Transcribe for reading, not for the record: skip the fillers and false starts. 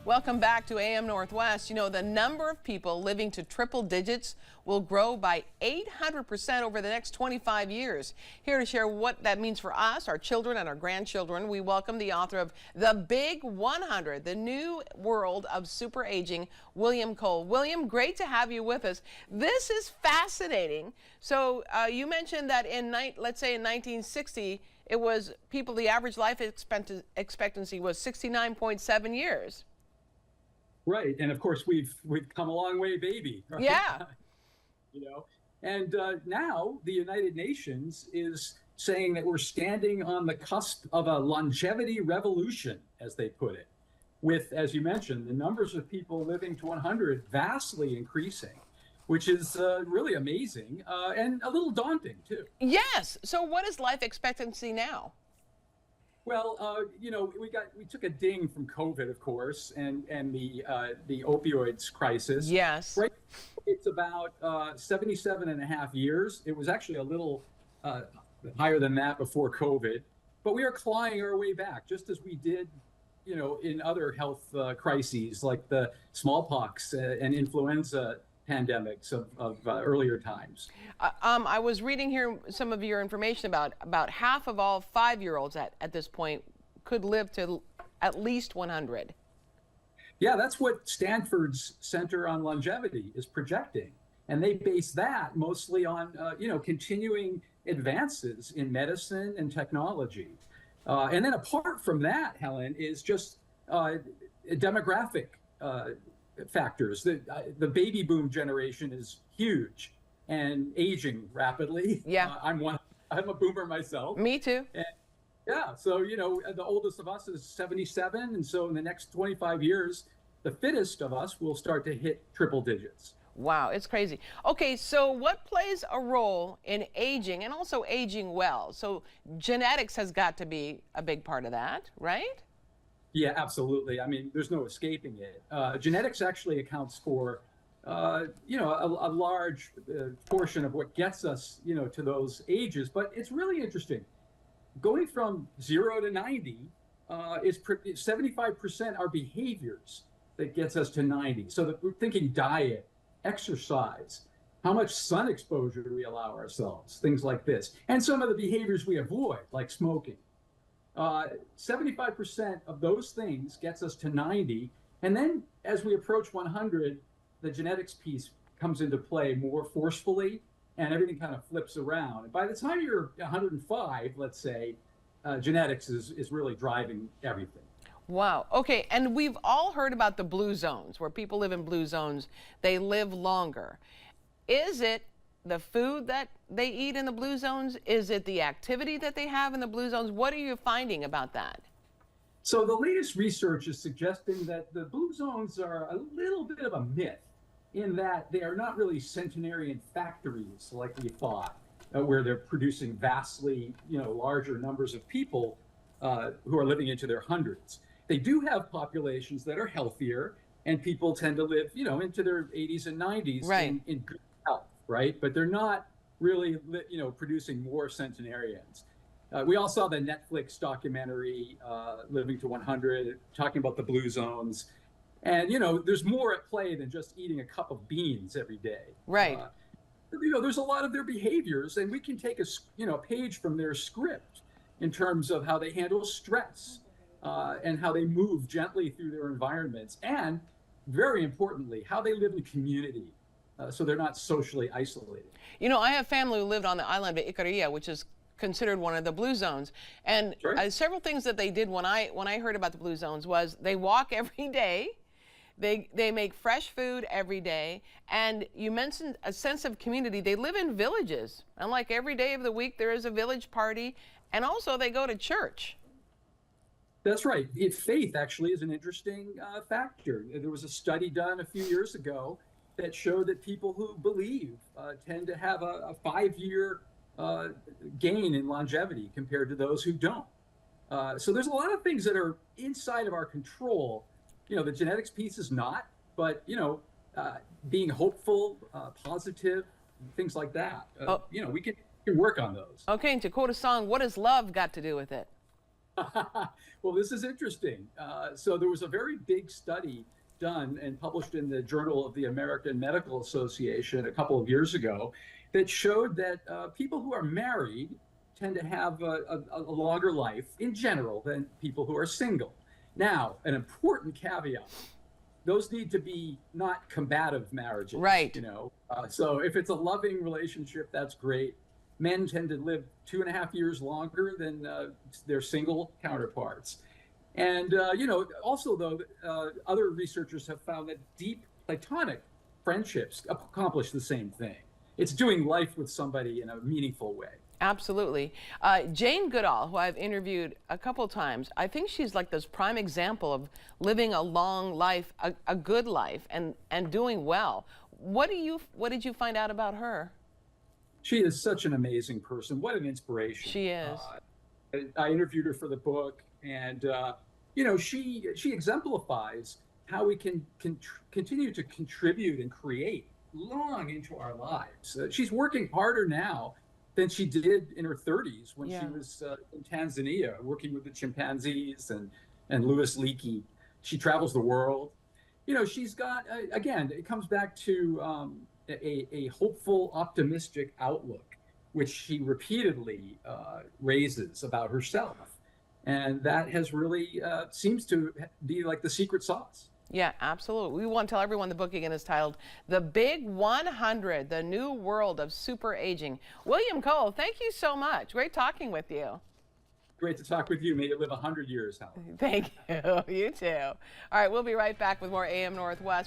Welcome back to AM Northwest. You know, the number of people living to triple digits will grow by 800% over the next 25 years. Here to share what that means for us, our children, and our grandchildren, we welcome the author of The Big 100, The New World of Super Aging, William Kole. William, great to have you with us. This is fascinating. So you mentioned that let's say in 1960, it was the average life expectancy was 69.7 years. Right, and of course we've come a long way, baby. Right? Yeah. And now the United Nations is saying that we're standing on the cusp of a longevity revolution, as they put it, with, as you mentioned, the numbers of people living to 100 vastly increasing, which is really amazing and a little daunting too. Yes. So what is life expectancy now? Well, we took a ding from COVID, of course, and the opioids crisis. Yes. Right. It's about 77 and a half years. It was actually a little higher than that before COVID, but we are clawing our way back, just as we did, in other health crises like the smallpox and influenza pandemics of earlier times. I was reading here some of your information about half of all 5-year-olds at this point could live to at least 100. Yeah, that's what Stanford's Center on Longevity is projecting. And they base that mostly on, continuing advances in medicine and technology. And then apart from that, Helen, is just demographic factors. The baby boom generation is huge and aging rapidly. Yeah. I'm a boomer myself. Me too. And yeah, so the oldest of us is 77, and so in the next 25 years, the fittest of us will start to hit triple digits. Wow, it's crazy. Okay, so what plays a role in aging and also aging well? So genetics has got to be a big part of that, right? Yeah, absolutely. I mean, there's no escaping it. Genetics actually accounts for, a large portion of what gets us, to those ages. But it's really interesting. Going from 0 to 90 is 75% are behaviors that gets us to 90. So that we're thinking diet, exercise, how much sun exposure do we allow ourselves, things like this, and some of the behaviors we avoid, like smoking. 75% of those things gets us to 90. And then as we approach 100, the genetics piece comes into play more forcefully and everything kind of flips around. And by the time you're 105, let's say, genetics is really driving everything. Wow. Okay. And we've all heard about the blue zones, where people live in blue zones. They live longer. Is it the food that they eat in the blue zones? Is it the activity that they have in the blue zones? What are you finding about that? So the latest research is suggesting that the blue zones are a little bit of a myth in that they are not really centenarian factories like we thought, where they're producing vastly, larger numbers of people who are living into their hundreds. They do have populations that are healthier, and people tend to live, into their 80s and 90s right. in good health. Right, but they're not really, producing more centenarians. We all saw the Netflix documentary, Living to 100, talking about the blue zones. And, there's more at play than just eating a cup of beans every day. Right. There's a lot of their behaviors, and we can take a page from their script in terms of how they handle stress and how they move gently through their environments. And very importantly, how they live in community. So they're not socially isolated. I have family who lived on the island of Icaria, which is considered one of the blue zones. And sure. Several things that they did when I heard about the blue zones was they walk every day. They make fresh food every day. And you mentioned a sense of community. They live in villages. And like every day of the week, there is a village party. And also they go to church. That's right. Faith actually is an interesting factor. There was a study done a few years ago that showed that people who believe tend to have a 5-year gain in longevity compared to those who don't. So there's a lot of things that are inside of our control. The genetics piece is not, but, being hopeful, positive, things like that. We can work on those. Okay, and to quote a song, what has love got to do with it? Well, this is interesting. So there was a very big study done and published in the Journal of the American Medical Association a couple of years ago that showed that people who are married tend to have a longer life in general than people who are single. Now, an important caveat: those need to be not combative marriages, Right. So if it's a loving relationship, that's great. Men tend to live 2.5 years longer than their single counterparts. And, also, though, other researchers have found that deep platonic friendships accomplish the same thing. It's doing life with somebody in a meaningful way. Absolutely. Jane Goodall, who I've interviewed a couple times, I think she's like this prime example of living a long life, a good life, and doing well. What did you find out about her? She is such an amazing person. What an inspiration. She is. I interviewed her for the book, and she exemplifies how we can continue to contribute and create long into our lives. She's working harder now than she did in her 30s when Yeah. she was in Tanzania working with the chimpanzees and Louis Leakey. She travels the world. She's got, again, it comes back to a hopeful, optimistic outlook, which she repeatedly raises about herself. And that has really seems to be like the secret sauce. Yeah, absolutely. We want to tell everyone the book again is titled The Big 100, The New World of Super Aging. William Kole, thank you so much. Great talking with you. Great to talk with you. May you live 100 years, Helen. Thank you. You too. All right, we'll be right back with more AM Northwest.